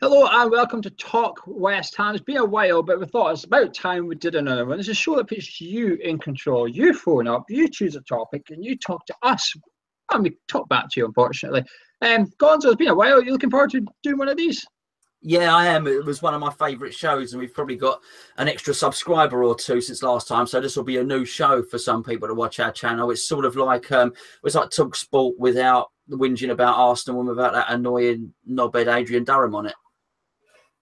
Hello and welcome to Talk West Ham. It's been a while, but we thought it's about time we did another one. It's a show that puts you in control. You phone up, you choose a topic, and you talk to us. And we talk back to you, unfortunately. Gonzo, it's been a while. Are you looking forward to doing one of these? Yeah, I am. It was one of my favourite shows, and we've probably got an extra subscriber or two since last time. So this will be a new show for some people to watch our channel. It's sort of like it's like Talk Sport without the whinging about Arsenal and without that annoying knobhead Adrian Durham on it.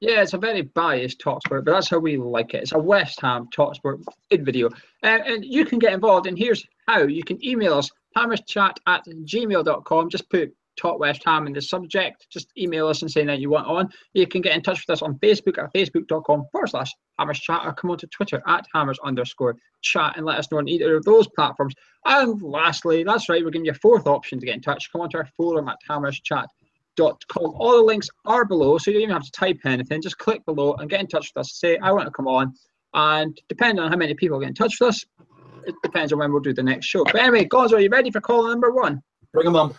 Yeah, it's a very biased Talksport, but that's how we like it. It's a West Ham Talksport in video. And you can get involved, and here's how. You can email us, hammerschat@gmail.com. Just put Talk West Ham in the subject. Just email us and say that you want on. You can get in touch with us on Facebook at facebook.com/hammerschat, or come on to Twitter @hammers_chat and let us know on either of those platforms. And lastly, that's right, we're giving you a fourth option to get in touch. Come on to our forum at hammerschat.com. All the links are below, so you don't even have to type anything. Just click below and get in touch with us. Say, I want to come on. And depending on how many people get in touch with us, it depends on when we'll do the next show. But anyway, guys, are you ready for caller number one? Bring them on.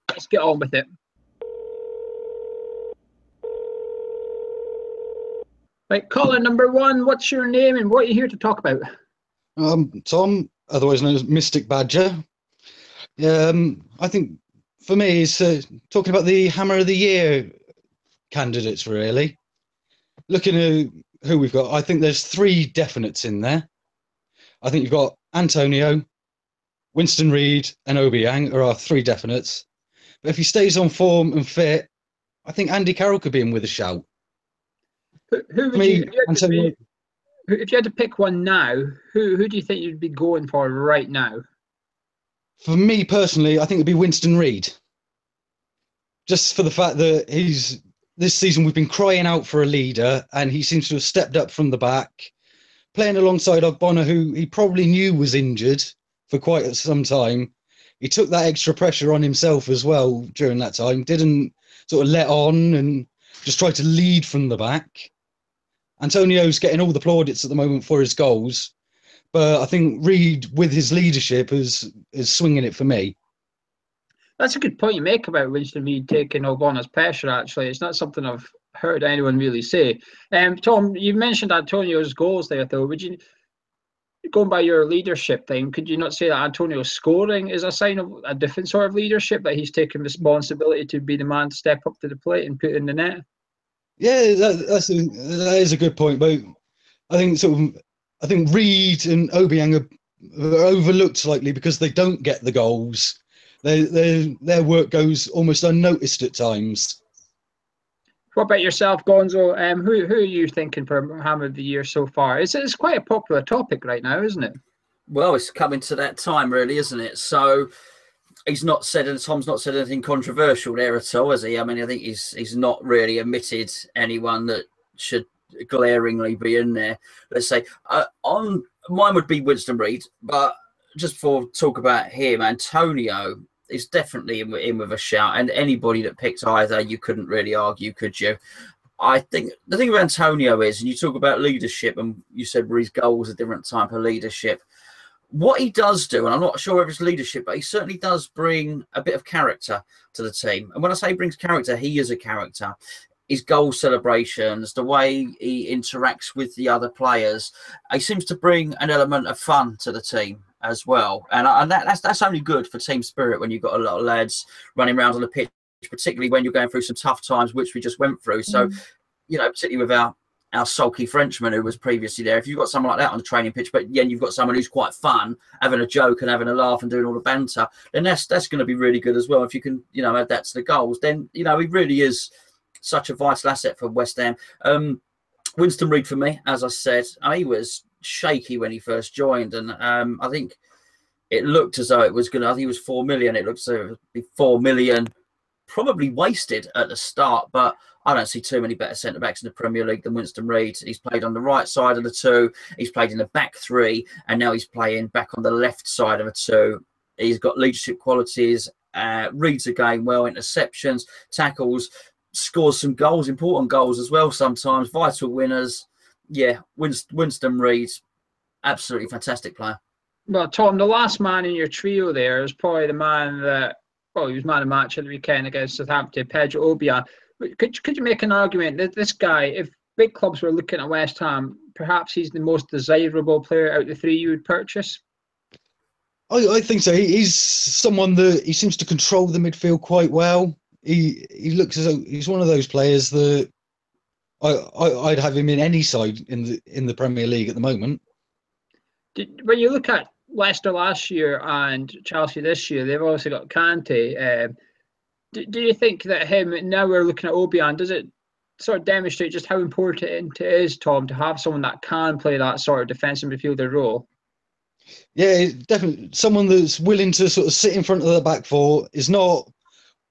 Let's get on with it. Right, caller number one, what's your name and what are you here to talk about? Tom, otherwise known as Mystic Badger. I think for me, it's talking about the Hammer of the Year candidates, really. Looking at who we've got, I think there's three definites in there. I think you've got Antonio, Winston Reid, and Obiang are our three definites. But if he stays on form and fit, I think Andy Carroll could be in with a shout. Who would you, if you had to pick one now, who do you think you'd be going for right now? For me personally, I think it'd be Winston Reid. Just for the fact that this season we've been crying out for a leader, and he seems to have stepped up from the back, playing alongside Ogbonna, who he probably knew was injured for quite some time. He took that extra pressure on himself as well during that time, didn't sort of let on and just tried to lead from the back. Antonio's getting all the plaudits at the moment for his goals, but I think Reid, with his leadership, is swinging it for me. That's a good point you make about Winston Reid taking Ogbonna's pressure, actually. It's not something I've heard anyone really say. Tom, you mentioned Antonio's goals there, though. Would you, going by your leadership thing, could you not say that Antonio's scoring is a sign of a different sort of leadership, that he's taking responsibility to be the man to step up to the plate and put in the net? Yeah, that is a good point. But I think Reid and Obiang are overlooked slightly because they don't get the goals. Their work goes almost unnoticed at times. What about yourself, Gonzo? Who are you thinking for Hammer of the Year so far? It's quite a popular topic right now, isn't it? Well, it's coming to that time, really, isn't it? So Tom's not said anything controversial there at all, has he? I mean, I think he's not really omitted anyone that should glaringly be in there. Let's say mine would be Winston Reid, but just for talk about him, Antonio is definitely in with a shout, and anybody that picks either, you couldn't really argue, could you? I think the thing with Antonio is, and you talk about leadership, and you said his goals a different type of leadership. What he does do, and I'm not sure of his leadership, but he certainly does bring a bit of character to the team. And when I say he brings character, he is a character. His goal celebrations, the way he interacts with the other players, he seems to bring an element of fun to the team as well. And that's only good for team spirit when you've got a lot of lads running around on the pitch, particularly when you're going through some tough times, which we just went through. So, you know, particularly with our sulky Frenchman who was previously there, if you've got someone like that on the training pitch, but then you've got someone who's quite fun, having a joke and having a laugh and doing all the banter, then that's going to be really good as well. If you can, you know, add that to the goals, then, you know, he really is such a vital asset for West Ham. Winston Reid for me, as I said, he was shaky when he first joined, and I think it looked as though it was going to, I think it was 4 million. It looked as though it would be 4 million probably wasted at the start, but I don't see too many better centre-backs in the Premier League than Winston Reid. He's played on the right side of the two, he's played in the back three, and now he's playing back on the left side of a two. He's got leadership qualities, reads the game well, interceptions, tackles, scores some goals, important goals as well sometimes, vital winners. Yeah, Winston Reid, absolutely fantastic player. Well, Tom, the last man in your trio there is probably the man that, well, he was man of match at the weekend against Southampton, Pedro Obiang. Could you make an argument that this guy, if big clubs were looking at West Ham, perhaps he's the most desirable player out of the three you would purchase? I think so. He's someone that he seems to control the midfield quite well. He looks as though he's one of those players that I'd have him in any side in the Premier League at the moment. When you look at Leicester last year and Chelsea this year, they've obviously got Kante. Do you think that now we're looking at Obiang, does it sort of demonstrate just how important it is, Tom, to have someone that can play that sort of defensive midfielder role? Yeah, definitely. Someone that's willing to sort of sit in front of the back four, is not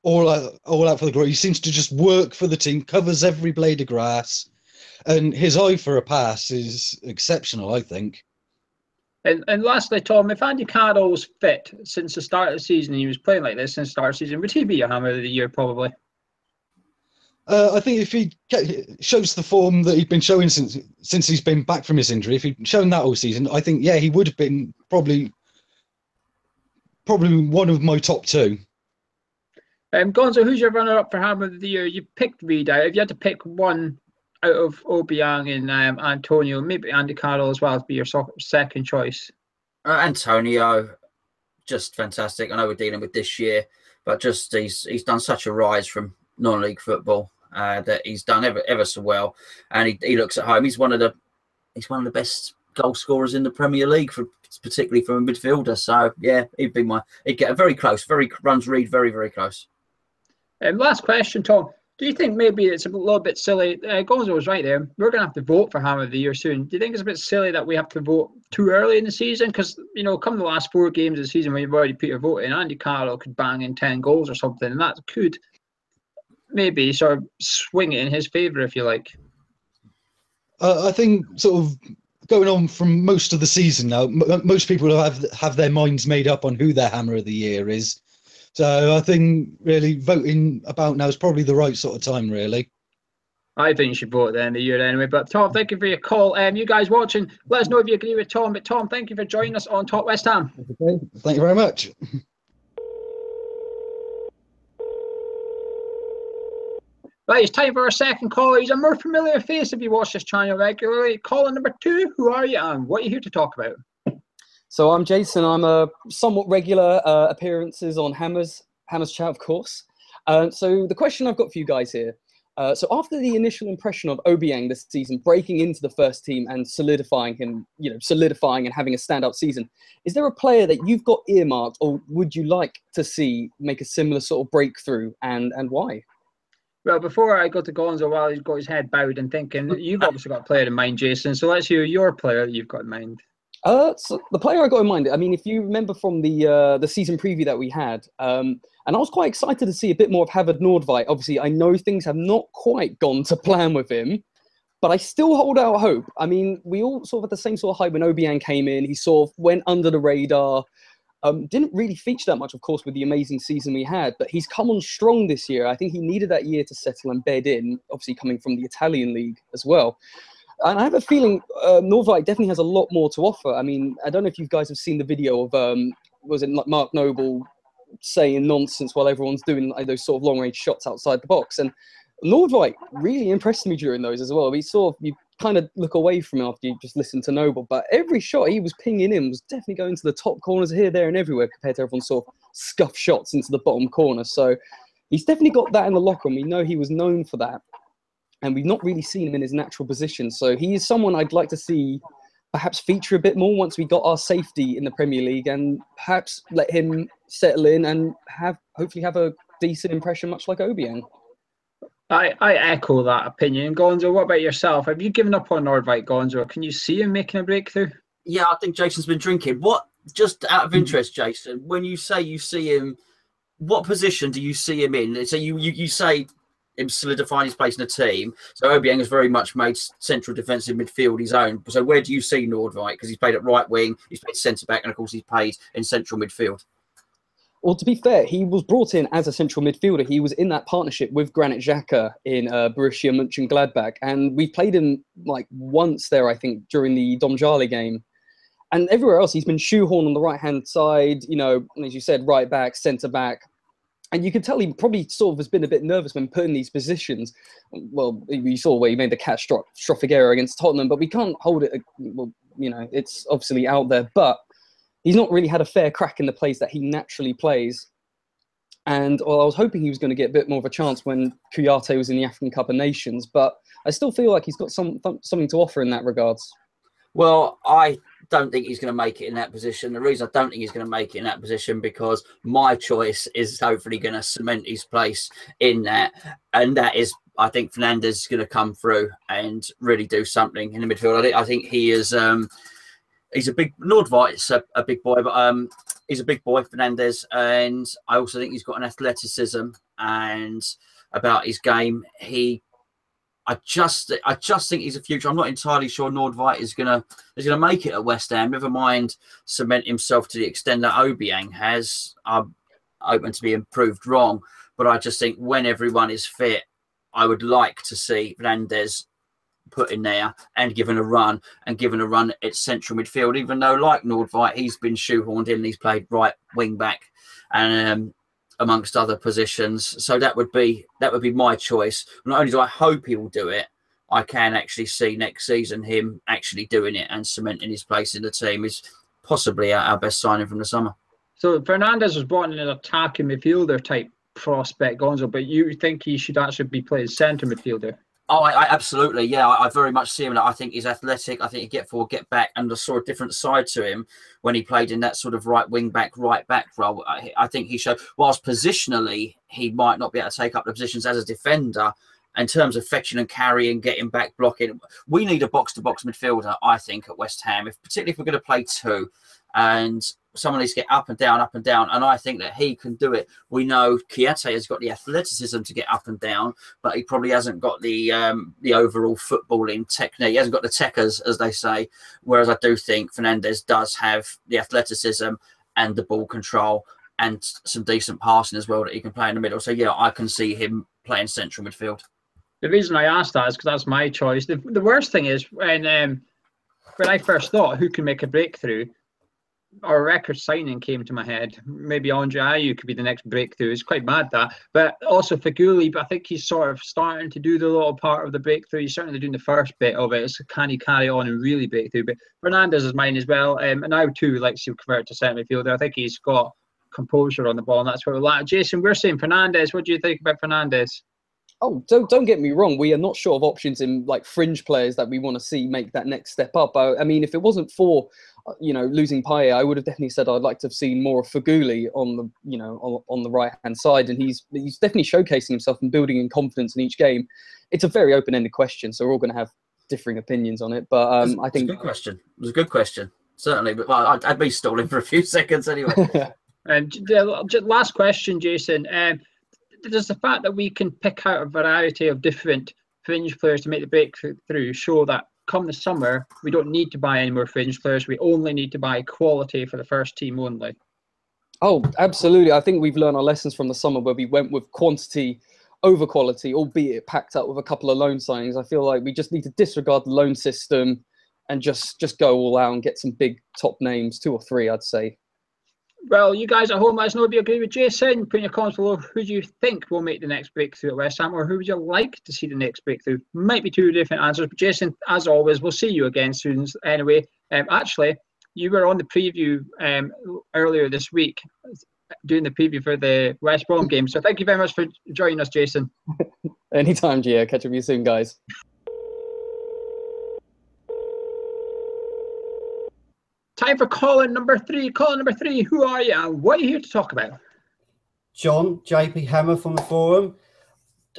all out for the glory. He seems to just work for the team, covers every blade of grass, and his eye for a pass is exceptional, I think. And lastly, Tom, if Andy Carroll's fit since the start of the season, he was playing like this since the start of the season, would he be a Hammer of the Year, probably? I think if he shows the form that he'd been showing since he's been back from his injury, if he'd shown that all season, I think, yeah, he would have been probably one of my top two. Gonzo, who's your runner-up for Hammer of the Year? You picked Reed out. If you had to pick one out of Obiang and Antonio, maybe Andy Carroll as well to be your second choice. Antonio, just fantastic. I know we're dealing with this year, but just he's done such a rise from non-league football that he's done ever so well, and he looks at home. He's one of the best goal scorers in the Premier League, particularly from a midfielder. So yeah, he'd get a very close. Runs Reed very, very close. Last question, Tom. Do you think maybe it's a little bit silly? Gonzo was right there. We're going to have to vote for Hammer of the Year soon. Do you think it's a bit silly that we have to vote too early in the season? Because, come the last 4 games of the season when you've already put your vote in, Andy Carroll could bang in 10 goals or something, and that could maybe sort of swing it in his favour, if you like. I think sort of going on from most of the season now, most people have their minds made up on who their Hammer of the Year is. So I think really voting about now is probably the right sort of time, really. I think you should vote at the end of the year anyway. But Tom, thank you for your call. You guys watching, let us know if you agree with Tom. But Tom, thank you for joining us on Talk West Ham. Okay. Thank you very much. Right, it's time for our second caller. He's a more familiar face if you watch this channel regularly. Caller number 2, who are you and what are you here to talk about? So I'm Jason. I'm a somewhat regular appearances on Hammer's Chat, of course. So the question I've got for you guys here. So after the initial impression of Obiang this season, breaking into the first team and solidifying and having a standout season, is there a player that you've got earmarked or would you like to see make a similar sort of breakthrough and why? Well, before I go to Gonzo while he's got his head bowed and thinking, you've obviously got a player in mind, Jason. So let's hear your player that you've got in mind. So the player I got in mind, I mean, if you remember from the season preview that we had, and I was quite excited to see a bit more of Havard Nordveit. Obviously, I know things have not quite gone to plan with him, but I still hold out hope. I mean, we all sort of had the same sort of hype when Obiang came in. He sort of went under the radar. Didn't really feature that much, of course, with the amazing season we had, but he's come on strong this year. I think he needed that year to settle and bed in, obviously coming from the Italian league as well. And I have a feeling Nordveit definitely has a lot more to offer. I mean, I don't know if you guys have seen the video of, was it Mark Noble saying nonsense while everyone's doing like, those sort of long-range shots outside the box. And Nordveit really impressed me during those as well. You kind of look away from him after you just listen to Noble, but every shot he was pinging in was definitely going to the top corners here, there, and everywhere compared to everyone's sort of scuff shots into the bottom corner. So he's definitely got that in the locker, and we know he was known for that. And we've not really seen him in his natural position. So he is someone I'd like to see perhaps feature a bit more once we got our safety in the Premier League and perhaps let him settle in and hopefully have a decent impression, much like Obiang. I echo that opinion. Gonzo, what about yourself? Have you given up on Nordveit, Gonzo? Can you see him making a breakthrough? Yeah, I think Jason's been drinking. Just out of interest, Jason, when you say you see him, what position do you see him in? So you say him solidifying his place in the team. So Obiang has very much made central defensive midfield his own. So where do you see Nordveit? Because he's played at right wing, he's played centre back, and of course he's played in central midfield. Well, to be fair, he was brought in as a central midfielder. He was in that partnership with Granit Xhaka in Borussia Mönchengladbach. And we played him like once there, I think, during the Domjali game. And everywhere else, he's been shoehorned on the right-hand side, as you said, right back, centre back. And you can tell he probably sort of has been a bit nervous when put in these positions. Well, you saw where he made the catastrophic error against Tottenham, but we can't hold it. Well, you know, it's obviously out there, but he's not really had a fair crack in the plays that he naturally plays. And well, I was hoping he was going to get a bit more of a chance when Kouyaté was in the African Cup of Nations, but I still feel like he's got something to offer in that regards. Well, I don't think he's going to make it in that position. The reason I don't think he's going to make it in that position because my choice is hopefully going to cement his place in that. And that is, I think Fernandes is going to come through and really do something in the midfield. I think he is, he's a big, Nordvigt's a big boy, but he's a big boy, Fernandes. And I also think he's got an athleticism and about his game. I just think he's a future. I'm not entirely sure Nordvigt is gonna make it at West Ham. Never mind cement himself to the extent that Obiang has. I'm open to be improved wrong, but I just think when everyone is fit, I would like to see Fernandes put in there and given a run at central midfield. Even though, like Nordvigt, he's been shoehorned in. He's played right wing back and amongst other positions. So that would be my choice. Not only do I hope he will do it, I can actually see next season him actually doing it and cementing his place in the team is possibly our best signing from the summer. So Fernandes was brought in an attacking midfielder type prospect, Gonzo, but you think he should actually be playing centre midfielder? Oh, I absolutely, yeah. I very much see him. I think he's athletic. I think he get forward, get back, and I saw a different side to him when he played in that sort of right wing back, right back role. I think he showed, whilst positionally he might not be able to take up the positions as a defender, in terms of fetching and carrying, getting back, blocking. We need a box-to-box midfielder, I think, at West Ham, particularly if we're going to play two, and someone needs to get up and down, and I think that he can do it. We know Kouyaté has got the athleticism to get up and down, but he probably hasn't got the overall footballing technique. He hasn't got the tech, as they say, whereas I do think Fernandes does have the athleticism and the ball control and some decent passing as well that he can play in the middle. So, yeah, I can see him playing central midfield. The reason I asked that is because that's my choice. The worst thing is when I first thought who can make a breakthrough, our record signing came to my head. Maybe Andre Ayew could be the next breakthrough. It's quite bad that. But also Feghouli, but I think he's sort of starting to do the little part of the breakthrough. He's certainly doing the first bit of it. It's can he carry on and really break through? But Fernandes is mine as well. And I too like to convert to centre midfielder. I think he's got composure on the ball, and that's what we like. Jason, we're saying Fernandes. What do you think about Fernandes? Oh, don't get me wrong. We are not short of options in like fringe players that we want to see make that next step up. I mean, if it wasn't for, losing Payet, I would have definitely said I'd like to have seen more of Feghouli on the, on the right hand side, and he's definitely showcasing himself and building in confidence in each game. It's a very open-ended question, so we're all going to have differing opinions on it. But I think it's a good question. It was a good question, certainly. But I'd be stalling for a few seconds anyway. And last question, Jason. Does the fact that we can pick out a variety of different fringe players to make the breakthrough show that come the summer, we don't need to buy any more fringe players. We only need to buy quality for the first team only? Oh, absolutely. I think we've learned our lessons from the summer where we went with quantity over quality, albeit packed up with a couple of loan signings. I feel like we just need to disregard the loan system and just go all out and get some big top names, 2 or 3, I'd say. Well, you guys at home, let us know if you agree with Jason. Put in your comments below who do you think will make the next breakthrough at West Ham, or who would you like to see the next breakthrough? Might be 2 different answers, but Jason, as always, we'll see you again soon. Anyway, actually, you were on the preview earlier this week, doing the preview for the West Brom game. So thank you very much for joining us, Jason. Anytime, Gio. Catch up with you soon, guys. Time for caller number 3. Caller number 3, who are you and what are you here to talk about? John, JP Hammer from the forum.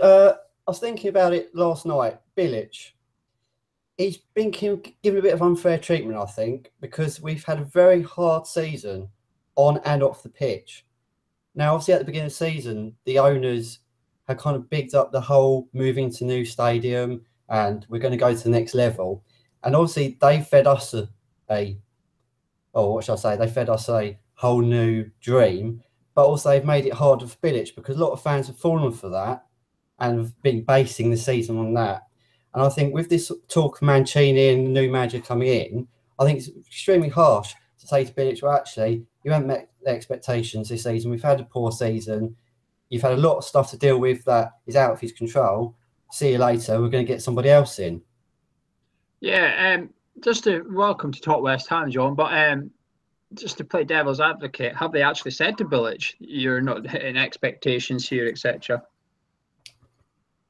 I was thinking about it last night. Bilic. He's been given a bit of unfair treatment, I think, because we've had a very hard season on and off the pitch. Now, obviously, at the beginning of the season, the owners had kind of bigged up the whole moving to new stadium and we're going to go to the next level. And obviously, they fed us they fed us a whole new dream, but also they've made it harder for Bilic because a lot of fans have fallen for that and have been basing the season on that. And I think with this talk of Mancini and the new manager coming in, I think it's extremely harsh to say to Bilic, well, actually, you haven't met the expectations this season. We've had a poor season. you've had a lot of stuff to deal with that is out of his control. See you later. We're going to get somebody else in. Yeah, just to welcome to Top West Ham, John, but just to play devil's advocate, have they actually said to Bilic, you're not hitting expectations here, etc.?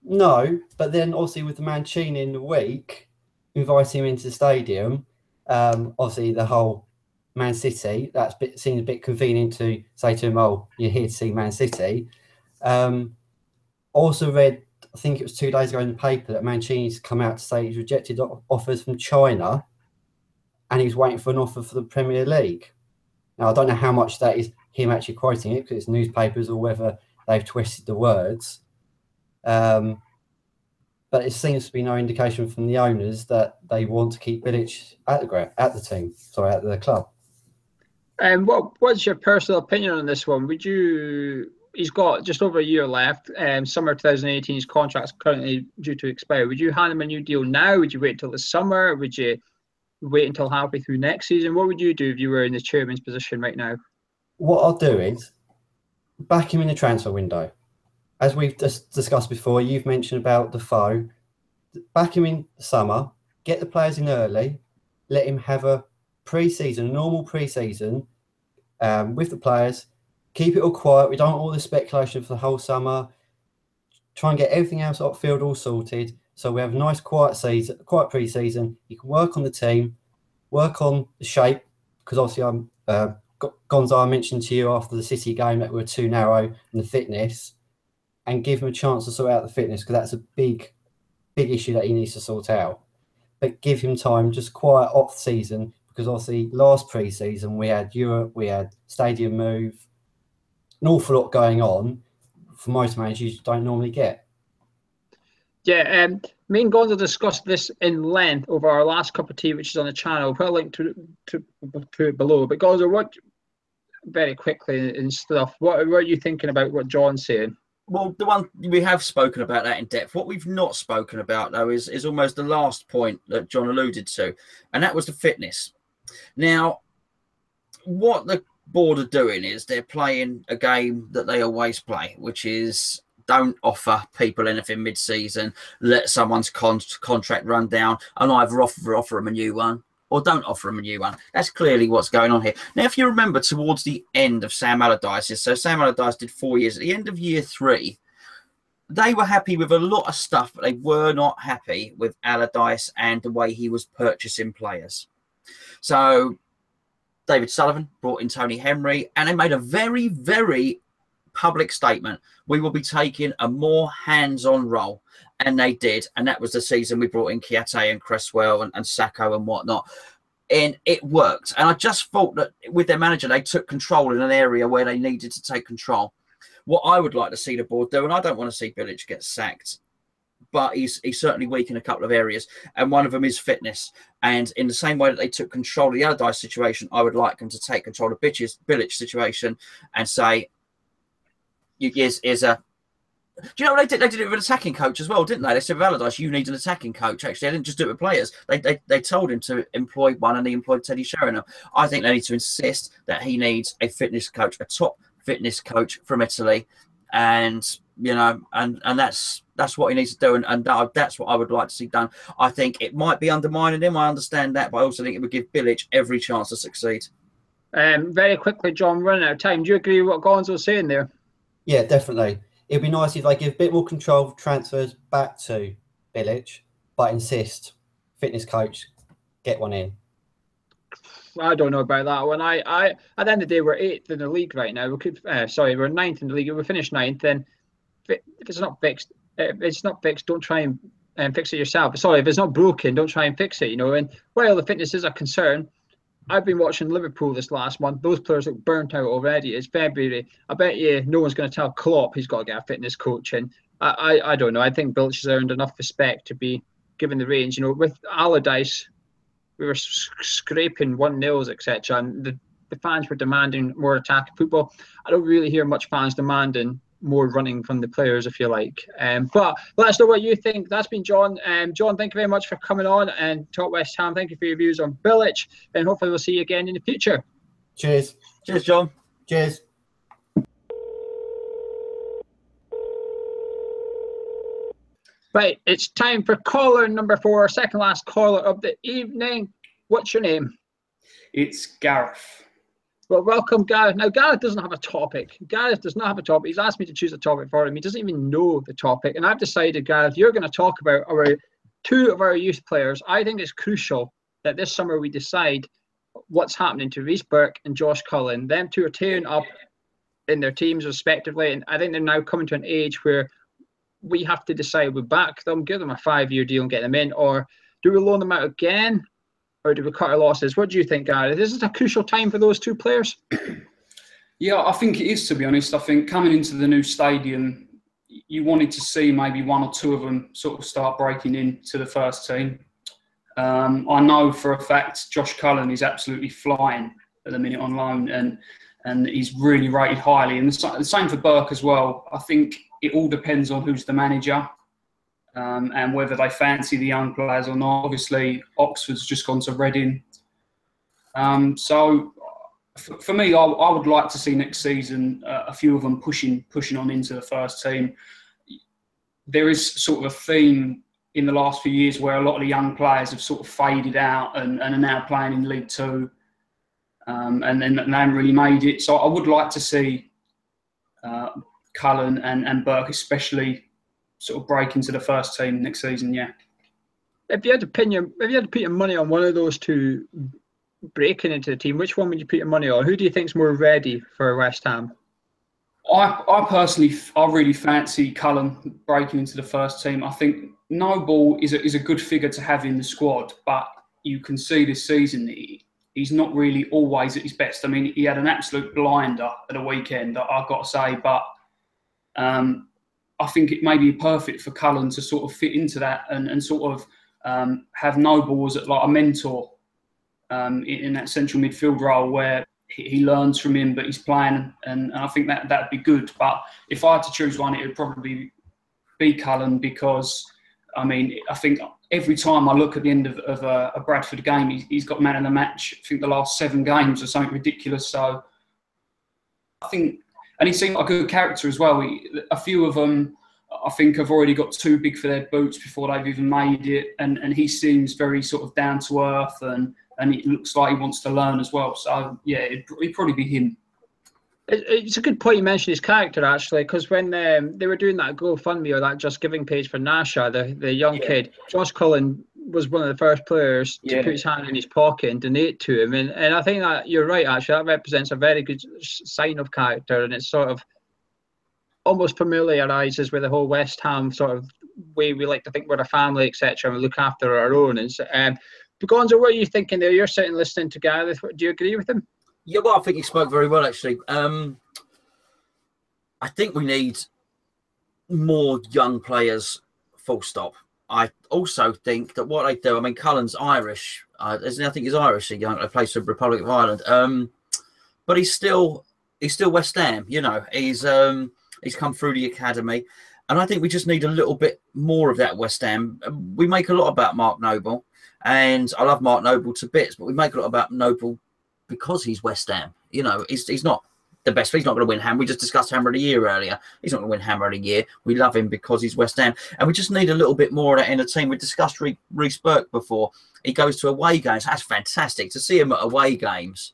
No, but then obviously with the Mancini in the week, inviting him into the stadium, obviously the whole Man City, seems a bit convenient to say to him, oh, you're here to see Man City. Also read, I think it was 2 days ago in the paper, that Mancini's come out to say he's rejected offers from China and he's waiting for an offer for the Premier League. Now, I don't know how much that is him actually quoting it because it's newspapers or whether they've twisted the words. But it seems to be no indication from the owners that they want to keep Bilic at the club. What's your personal opinion on this one? He's got just over a year left. Summer 2018, his contract's currently due to expire. Would you hand him a new deal now? Would you wait until the summer? Would you wait until halfway through next season? What would you do if you were in the chairman's position right now? What I'll do is back him in the transfer window. As we've just discussed before, you've mentioned about Defoe. Back him in the summer, get the players in early, let him have a normal pre-season with the players. Keep it all quiet. We don't want all the speculation for the whole summer. Try and get everything else off field all sorted. So we have a nice quiet pre-season. You can work on the team, work on the shape, because obviously Gonzo, I mentioned to you after the City game that we were too narrow in the fitness, and give him a chance to sort out the fitness, because that's a big issue that he needs to sort out. But give him time, just quiet off season, because obviously last pre-season we had Europe, we had stadium move, an awful lot going on for most managers you don't normally get. Yeah, me and Gonzo discussed this in length over our last cup of tea, which is on the channel. I'll put a link to it below. But Gonzo, very quickly and stuff, what are you thinking about what John's saying? Well, the one we have spoken about that in depth. What we've not spoken about, though, is almost the last point that John alluded to, and that was the fitness. Now, what the board are doing is they're playing a game that they always play, which is don't offer people anything mid-season, let someone's contract run down, and either offer them a new one or don't offer them a new one. That's clearly what's going on here. Now, if you remember towards the end of Sam Allardyce's, so Sam Allardyce did 4 years. At the end of year 3, they were happy with a lot of stuff, but they were not happy with Allardyce and the way he was purchasing players. So David Sullivan brought in Tony Henry, and they made a very, very public statement. We will be taking a more hands-on role. And they did. And that was the season we brought in Kiate and Cresswell and Sacco and whatnot. And it worked. And I just thought that with their manager, they took control in an area where they needed to take control. What I would like to see the board do, and I don't want to see Bilic get sacked, but he's certainly weak in a couple of areas. And one of them is fitness. And in the same way that they took control of the Allardyce situation, I would like them to take control of Bilic's situation and say, here's a... Do you know what they did? They did it with an attacking coach as well, didn't they? They said, Allardyce, you need an attacking coach. Actually, they didn't just do it with players. They told him to employ one, and he employed Teddy Sheringham. I think they need to insist that he needs a fitness coach, a top fitness coach from Italy, and that's what he needs to do, and that's what I would like to see done. I think it might be undermining him. I understand that, but I also think it would give Bilic every chance to succeed. Very quickly, John, running out of time. Do you agree with what Gonzo's saying there? Yeah, definitely. It'd be nice if they give a bit more control of transfers back to Bilic, but insist fitness coach get one in. I don't know about that one. I at the end of the day, we're 8th in the league right now. We're 9th in the league. We finished 9th. Then if it's not fixed, don't try and fix it yourself. Sorry, if it's not broken, don't try and fix it. And while the fitness is a concern, I've been watching Liverpool this last month. Those players look burnt out already. It's February. I bet you no one's going to tell Klopp he's got to get a fitness coach in. I don't know. I think Bilic has earned enough respect to be given the range. With Allardyce, we were scraping 1-0s, etc. And the fans were demanding more attacking football. I don't really hear much fans demanding more running from the players, if you like. But let us know what you think. That's been John. John, thank you very much for coming on, and Talk West Ham. Thank you for your views on Bilic, and hopefully we'll see you again in the future. Cheers. Cheers, John. Cheers. Right, it's time for caller number 4, second last caller of the evening. What's your name? It's Gareth. Well, welcome, Gareth. Now, Gareth doesn't have a topic. Gareth does not have a topic. He's asked me to choose a topic for him. He doesn't even know the topic. And I've decided, Gareth, you're going to talk about two of our youth players. I think it's crucial that this summer we decide what's happening to Reece Burke and Josh Cullen. Them two are tearing up in their teams respectively. And I think they're now coming to an age where we have to decide we back them, give them a 5-year deal and get them in, or do we loan them out again, or do we cut our losses? What do you think, Gareth? Is this a crucial time for those two players? Yeah, I think it is, to be honest. I think coming into the new stadium, you wanted to see maybe one or two of them sort of start breaking into the first team. I know for a fact Josh Cullen is absolutely flying at the minute on loan, and he's really rated highly. And the same for Burke as well. I think it all depends on who's the manager and whether they fancy the young players or not. Obviously, Oxford's just gone to Reading. So for me, I would like to see next season a few of them pushing on into the first team. There is sort of a theme in the last few years where a lot of the young players have sort of faded out and are now playing in League Two, and then they haven't really made it. So I would like to see Cullen and Burke especially sort of break into the first team next season. Yeah. If you had to put your money on one of those two breaking into the team, which one would you put your money on? Who do you think's more ready for West Ham? I personally, I really fancy Cullen breaking into the first team. I think Noble is a good figure to have in the squad, but you can see this season he's not really always at his best. I mean, he had an absolute blinder at the weekend, I've got to say, but I think it may be perfect for Cullen to sort of fit into that and sort of have Noble as like a mentor in that central midfield role where he learns from him, but he's playing, and I think that'd be good. But if I had to choose one, it would probably be Cullen, because I mean, I think every time I look at the end of a Bradford game, he's got man of the match. I think the last 7 games or something ridiculous. So I think, and he seemed like a good character as well. A few of them, I think, have already got too big for their boots before they've even made it, and he seems very sort of down to earth, and it looks like he wants to learn as well. So yeah, it'd probably be him. It's a good point you mentioned his character, actually, because when they were doing that GoFundMe or that Just Giving page for Nasha, the young kid, Josh Cullen was one of the first players to put his hand in his pocket and donate to him. And I think that you're right, actually, that represents a very good sign of character, and it's sort of almost familiarises with the whole West Ham sort of way we like to think we're a family, etc., and we look after our own. And Gonzo, what are you thinking there? You're sitting listening to Gareth. Do you agree with him? Yeah, well, I think he spoke very well, actually. I think we need more young players, full stop. I also think that what they do, I mean, Cullen's Irish. I think he's Irish, he plays for the Republic of Ireland. But he's still West Ham, you know. He's come through the academy. And I think we just need a little bit more of that West Ham. We make a lot about Mark Noble. And I love Mark Noble to bits, but we make a lot about Noble because he's West Ham. You know, he's not the best. He's not going to win Ham. We just discussed Hammer of the Year earlier. He's not going to win Hammer of the Year. We love him because he's West Ham. And we just need a little bit more of that in the team. We discussed Reece Burke before. He goes to away games. That's fantastic. To see him at away games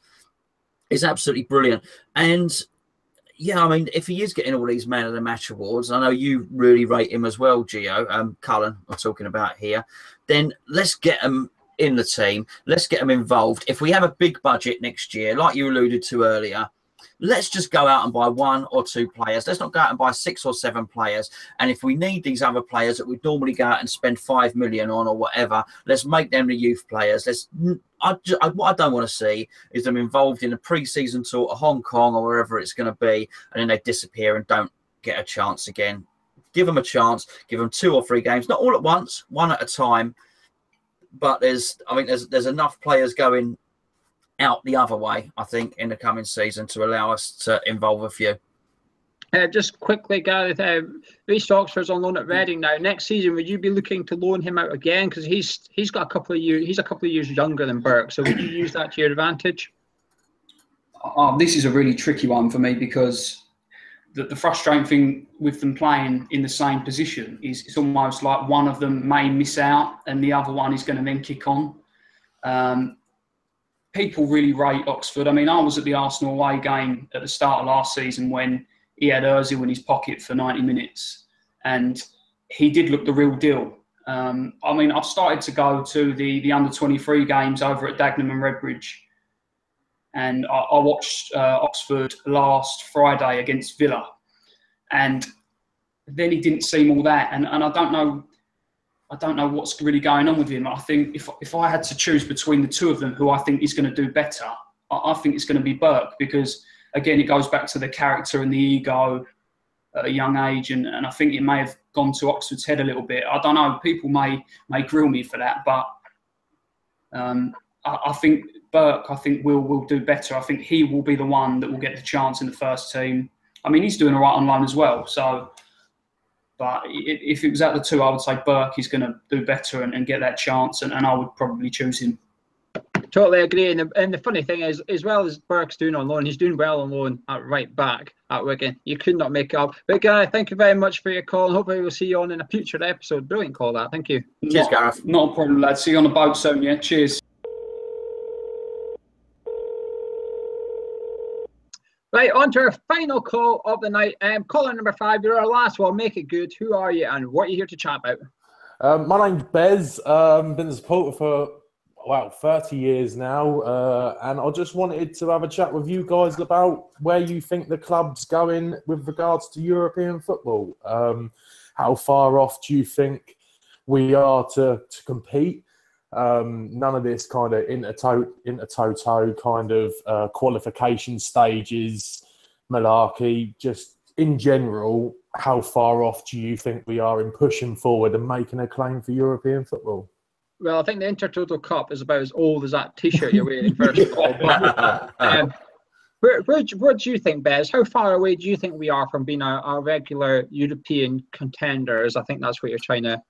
is absolutely brilliant. And yeah, I mean, if he is getting all these Man of the Match awards, I know you really rate him as well, Gio, Cullen, I'm talking about here, then let's get him in the team. Let's get him involved. If we have a big budget next year, like you alluded to earlier, let's just go out and buy 1 or 2 players. Let's not go out and buy 6 or 7 players. And if we need these other players that we'd normally go out and spend 5 million on or whatever, let's make them the youth players. What I don't want to see is them involved in a pre-season tour to Hong Kong or wherever it's going to be, and then they disappear and don't get a chance again. Give them a chance. Give them 2 or 3 games, not all at once, 1 at a time. But there's enough players going out the other way, I think, in the coming season to allow us to involve a few. Just quickly, Gareth, Reece Oxford's on loan at Reading now. Next season, would you be looking to loan him out again? Because he's got a couple of years. He's a couple of years younger than Burke. So would you use that to your advantage? This is a really tricky one for me, because the frustrating thing with them playing in the same position is it's almost like one of them may miss out and the other one is going to then kick on. People really rate Oxford. I mean, I was at the Arsenal away game at the start of last season when he had Ozil in his pocket for 90 minutes and he did look the real deal. I mean, I've started to go to the under-23 games over at Dagenham and Redbridge. And I watched Oxford last Friday against Villa. And then he didn't seem all that. And I don't know what's really going on with him. I think if I had to choose between the two of them, who I think is going to do better, I think it's going to be Burke. Because, again, it goes back to the character and the ego at a young age. And I think it may have gone to Oxford's head a little bit. I don't know. People may grill me for that. But I think Burke, will do better. I think he will be the one that will get the chance in the first team. I mean, he's doing all right on loan as well. So, but if it was at the two, I would say Burke is going to do better and get that chance, and I would probably choose him. Totally agree. And the funny thing is, as well as Burke's doing on loan, he's doing well on loan at right back at Wigan. You could not make it up. But Guy, thank you very much for your call, and hopefully we'll see you on in a future episode. Brilliant call, that. Thank you. Cheers, Gareth. Not a problem, lad. See you on the boat soon, yeah? Cheers. Right, on to our final call of the night. Caller number 5, you're our last one. Make it good. Who are you and what are you here to chat about? My name's Bez. Been a supporter for 30 years now, and I just wanted to have a chat with you guys about where you think the club's going with regards to European football. How far off do you think we are to compete? None of this kind of inter-toto kind of qualification stages, malarkey. Just in general, how far off do you think we are in pushing forward and making a claim for European football? Well, I think the Intertoto Cup is about as old as that T-shirt you're wearing, first of all. But, where do you think, Bez? How far away do you think we are from being a regular European contenders? I think that's what you're trying to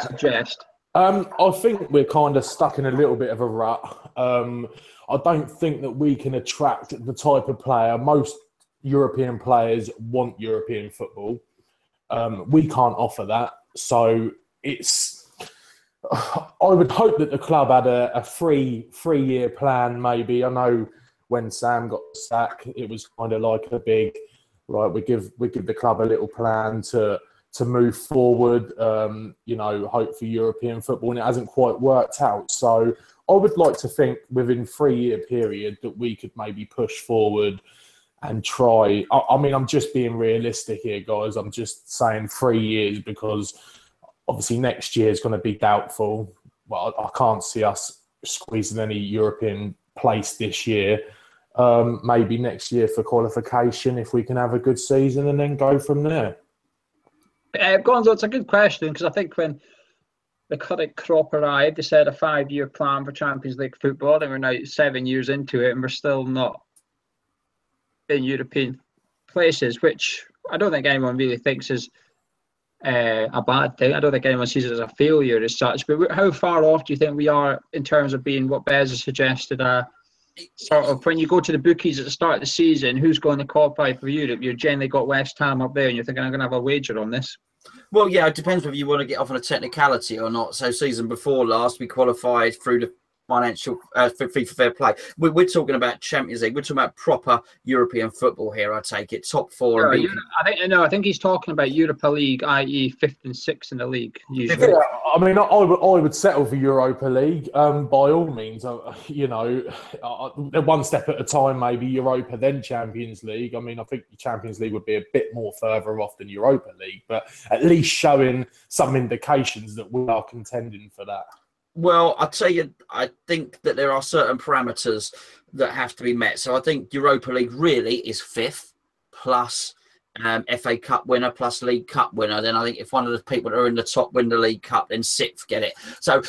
suggest. I think we're kind of stuck in a little bit of a rut. I don't think that we can attract the type of player. Most European players want European football. We can't offer that. So I would hope that the club had a three-year plan, maybe. I know when Sam got sacked, it was kind of like a big, right, we give the club a little plan to move forward, hope for European football, and it hasn't quite worked out. So I would like to think within 3-year period that we could maybe push forward and try. I mean, I'm just being realistic here, guys. I'm just saying 3 years because obviously next year is going to be doubtful. Well, I can't see us squeezing any European place this year. Maybe next year for qualification if we can have a good season and then go from there. Gonzo, it's a good question because I think when the current crop arrived, they said a 5-year plan for Champions League football, and we're now 7 years into it and we're still not in European places, which I don't think anyone really thinks is a bad thing. I don't think anyone sees it as a failure as such, but how far off do you think we are in terms of being what Bez has suggested, sort of when you go to the bookies at the start of the season, who's going to qualify for Europe? You've generally got West Ham up there and you're thinking, I'm going to have a wager on this. Well, yeah, it depends whether you want to get off on a technicality or not. So season before last, we qualified through the financial FIFA Fair Play. We're talking about Champions League. We're talking about proper European football here, I take it. Top 4. I think he's talking about Europa League, i.e. 5th and 6th in the league. Usually. Yeah, I mean, I would settle for Europa League by all means. One step at a time, maybe Europa, then Champions League. I mean, I think the Champions League would be a bit more further off than Europa League, but at least showing some indications that we are contending for that. Well, I'll tell you, I think that there are certain parameters that have to be met. So I think Europa League really is 5th plus FA Cup winner plus League Cup winner. Then I think if one of the people that are in the top win the League Cup, then 6th get it. So,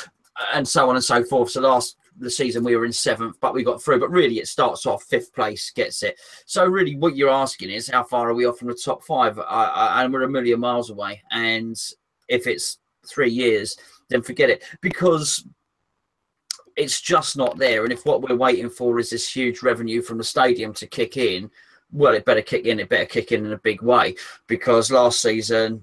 and so on and so forth. So the season we were in 7th, but we got through. But really it starts off 5th place gets it. So really what you're asking is how far are we off from the top 5? And we're a million miles away. And if it's 3 years, then forget it, because it's just not there. And if what we're waiting for is this huge revenue from the stadium to kick in, well, it better kick in. It better kick in a big way, because last season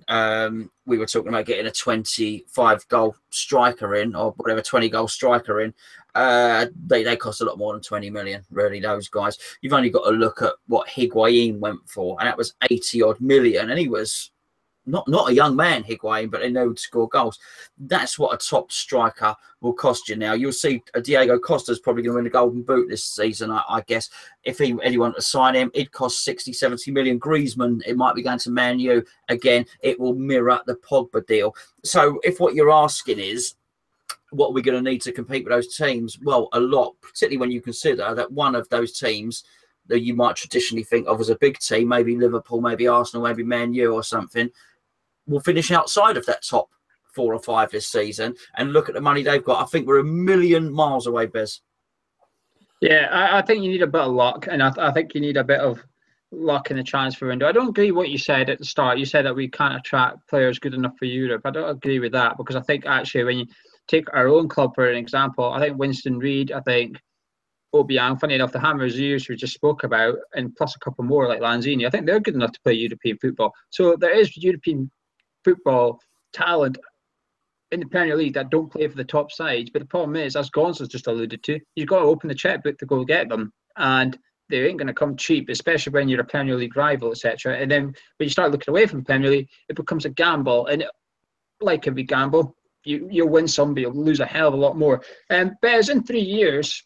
we were talking about getting a 25-goal striker in, or whatever, 20-goal striker in. They cost a lot more than 20 million, really, those guys. You've only got to look at what Higuain went for, and that was 80-odd million, and he was not a young man, Higuain, but they know to score goals. That's what a top striker will cost you now. You'll see Diego Costa's probably going to win the Golden Boot this season, I guess. If anyone to sign him, it'd cost 60, 70 million. Griezmann, it might be going to Man U. Again, it will mirror the Pogba deal. So if what you're asking is, what are we going to need to compete with those teams? Well, a lot, particularly when you consider that one of those teams that you might traditionally think of as a big team, maybe Liverpool, maybe Arsenal, maybe Man U or something, will finish outside of that top 4 or 5 this season. And look at the money they've got. I think we're a million miles away, Bez. Yeah, I think you need a bit of luck, and I think you need a bit of luck in the transfer window. I don't agree with what you said at the start. You said that we can't attract players good enough for Europe. I don't agree with that, because I think actually when you take our own club for an example, I think Winston Reid, I think Obiang, funny enough, the Hammers years we just spoke about, and plus a couple more like Lanzini, I think they're good enough to play European football. So there is European football talent in the Premier League that don't play for the top sides. But the problem is, as Gonzalo's just alluded to, you've got to open the checkbook to go get them. And they ain't going to come cheap, especially when you're a Premier League rival, etc. And then when you start looking away from the Premier League, it becomes a gamble. And like every gamble, you'll win some, but you'll lose a hell of a lot more. Bez, in 3 years,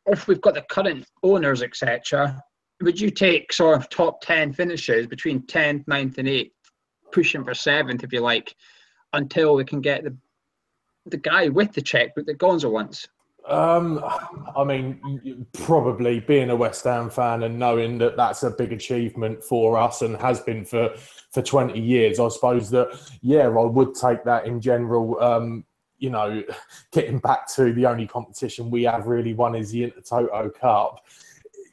if we've got the current owners, etc., would you take sort of top 10 finishes between 10th, 9th and 8th, pushing for 7th, if you like, until we can get the guy with the checkbook that Gonzo wants? I mean, probably being a West Ham fan and knowing that that's a big achievement for us and has been for 20 years, I suppose that, yeah, I would take that in general. You know, getting back to the only competition we have really won is the Intertoto Cup.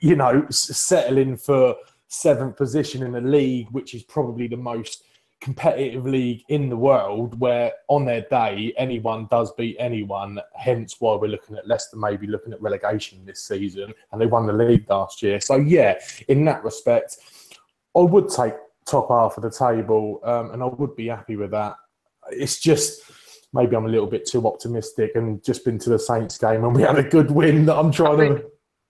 You know, settling for 7th position in a league, which is probably the most competitive league in the world, where on their day anyone does beat anyone, hence why we're looking at Leicester maybe looking at relegation this season, and they won the league last year. So yeah, in that respect, I would take top half of the table, and I would be happy with that. It's just maybe I'm a little bit too optimistic and just been to the Saints game and we had a good win that I'm trying to...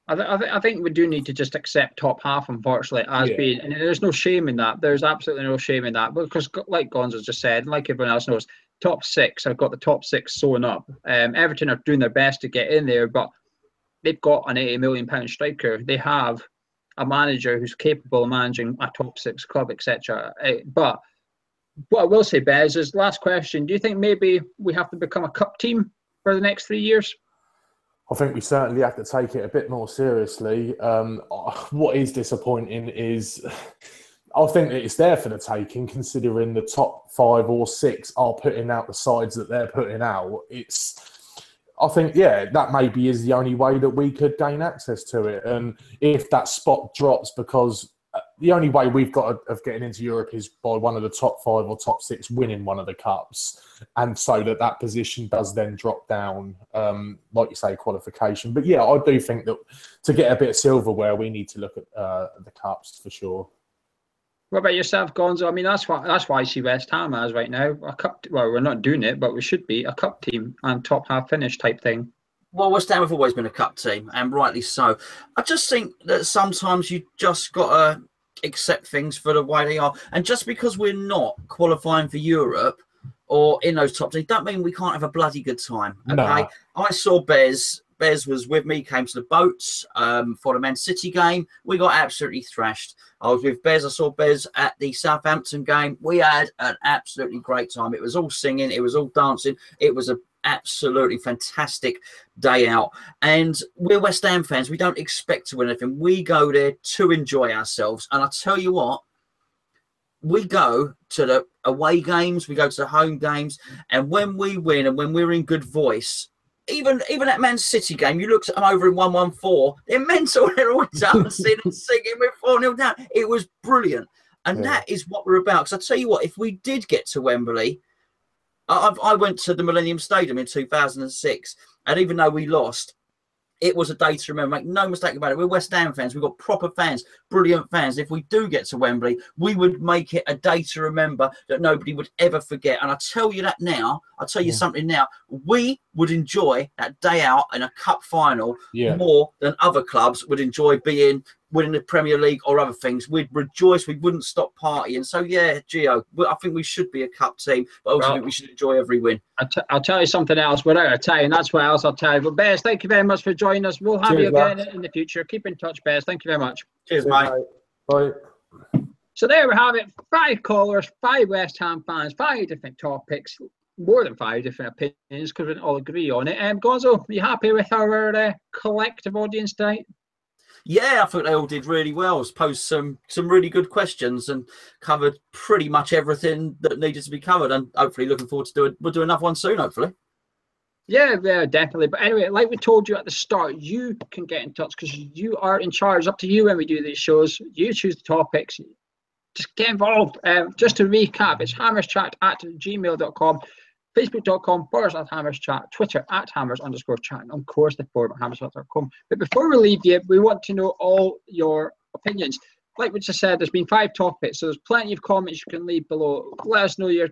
I think we do need to just accept top half, unfortunately, as being, and there's no shame in that. There's absolutely no shame in that, because like Gonzo just said, like everyone else knows, top 6, I've got the top 6 sewn up. Everton are doing their best to get in there, but they've got an £80 million striker. They have a manager who's capable of managing a top 6 club, etc. But what I will say, Bez, is last question. Do you think maybe we have to become a cup team for the next 3 years? I think we certainly have to take it a bit more seriously. What is disappointing is I think that it's there for the taking, considering the top 5 or 6 are putting out the sides that they're putting out. I think, yeah, that maybe is the only way that we could gain access to it. And if that spot drops, because the only way we've got of getting into Europe is by one of the top 5 or top 6 winning one of the cups. And so that position does then drop down, like you say, qualification. But yeah, I do think that to get a bit of silverware, we need to look at the cups for sure. What about yourself, Gonzo? I mean, that's why I see West Ham as right now a cup. Well, we're not doing it, but we should be a cup team and top half finish type thing. Well, West Ham have always been a cup team, and rightly so. I just think that sometimes you just got to accept things for the way they are. And just because we're not qualifying for Europe or in those top teams, don't mean we can't have a bloody good time. Okay, no. I saw Bez. Bez was with me, came to the boats for the Man City game. We got absolutely thrashed. I was with Bez. I saw Bez at the Southampton game. We had an absolutely great time. It was all singing. It was all dancing. It was an absolutely fantastic day out. And we're West Ham fans. We don't expect to win anything. We go there to enjoy ourselves. And I tell you what, we go to the away games, we go to the home games, and when we win and when we're in good voice, even that Man City game, you looked at them over in 1-1-4, they're mental. They're all dancing and singing. We're 4-0 down. It was brilliant. And that is what we're about. Because I tell you what, if we did get to Wembley, I went to the Millennium Stadium in 2006, and even though we lost, It was a day to remember. Make no mistake about it. We're West Ham fans. We've got proper fans, brilliant fans. If we do get to Wembley, we would make it a day to remember that nobody would ever forget. And I tell you that now. I'll tell you something now. We would enjoy that day out in a cup final more than other clubs would enjoy winning the Premier League or other things. We'd rejoice. We wouldn't stop partying. So, yeah, Gio, I think we should be a cup team, but also think we should enjoy every win. I'll tell you something else. We're out of time. That's what else I'll tell you. But, Bez, thank you very much for joining us. We'll have you again in the future. Keep in touch, Bez. Thank you very much. Cheers, mate. Bye. So there we have it. 5 callers, 5 West Ham fans, 5 different topics, more than 5 different opinions because we didn't all agree on it. Gonzo, are you happy with our collective audience tonight? Yeah, I thought they all did really well. Posed some really good questions and covered pretty much everything that needed to be covered. And hopefully, looking forward to we'll do another one soon. Hopefully. Yeah, definitely. But anyway, like we told you at the start, you can get in touch because you are in charge. It's up to you when we do these shows. You choose the topics. Just get involved. Just to recap, it's hammerschat@gmail.com. Facebook.com/HammersChat, Twitter @Hammers_chat, and of course the forum at HammersChat.com. But before we leave you, we want to know all your opinions. Like we just said, there's been 5 topics, so there's plenty of comments you can leave below. Let us know your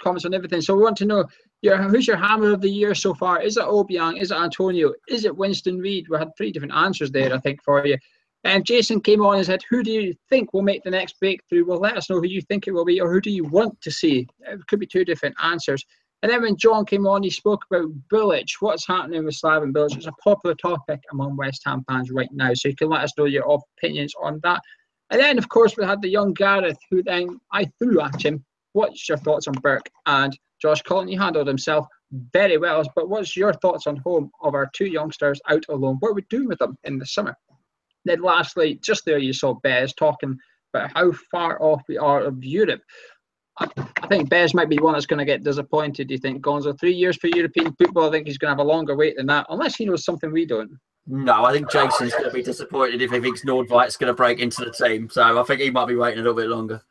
comments on everything. So we want to know who's your Hammer of the Year so far? Is it Obiang? Is it Antonio? Is it Winston Reid? We had 3 different answers there, I think, for you. And Jason came on and said, who do you think will make the next breakthrough? Well, let us know who you think it will be, or who do you want to see? It could be 2 different answers. And then when John came on, he spoke about Bilic. What's happening with Slaven Bilic? It's a popular topic among West Ham fans right now. So you can let us know your opinions on that. And then, of course, we had the young Gareth, who then I threw at him. What's your thoughts on Burke and Josh Cullen? He handled himself very well. But what's your thoughts on home of our 2 youngsters out alone? What are we doing with them in the summer? Then lastly, just there you saw Bez talking about how far off we are of Europe. I think Bez might be one that's going to get disappointed. Do you think, Gonzo? 3 years for European football, I think he's going to have a longer wait than that, unless he knows something we don't. No, I think Jason's going to be disappointed if he thinks Nordvigt's going to break into the team. So I think he might be waiting a little bit longer.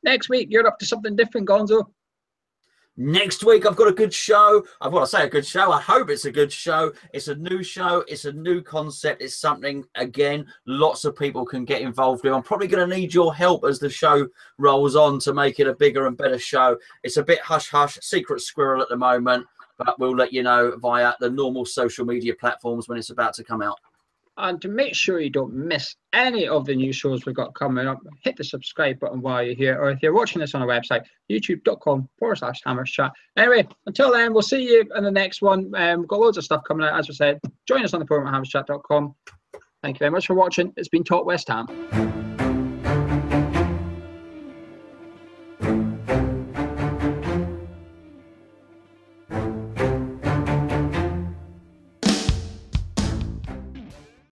Next week, you're up to something different, Gonzo. Next week, I've got a good show. I want to say a good show. I hope it's a good show. It's a new show. It's a new concept. It's something, again, lots of people can get involved with. I'm probably going to need your help as the show rolls on to make it a bigger and better show. It's a bit hush-hush, secret squirrel at the moment, but we'll let you know via the normal social media platforms when it's about to come out. And to make sure you don't miss any of the new shows we've got coming up, hit the subscribe button while you're here. Or if you're watching this on our website, youtube.com/HammersChat. Anyway, until then, we'll see you in the next one. We've got loads of stuff coming out, as we said. Join us on the forum at HammersChat.com. Thank you very much for watching. It's been Talk West Ham.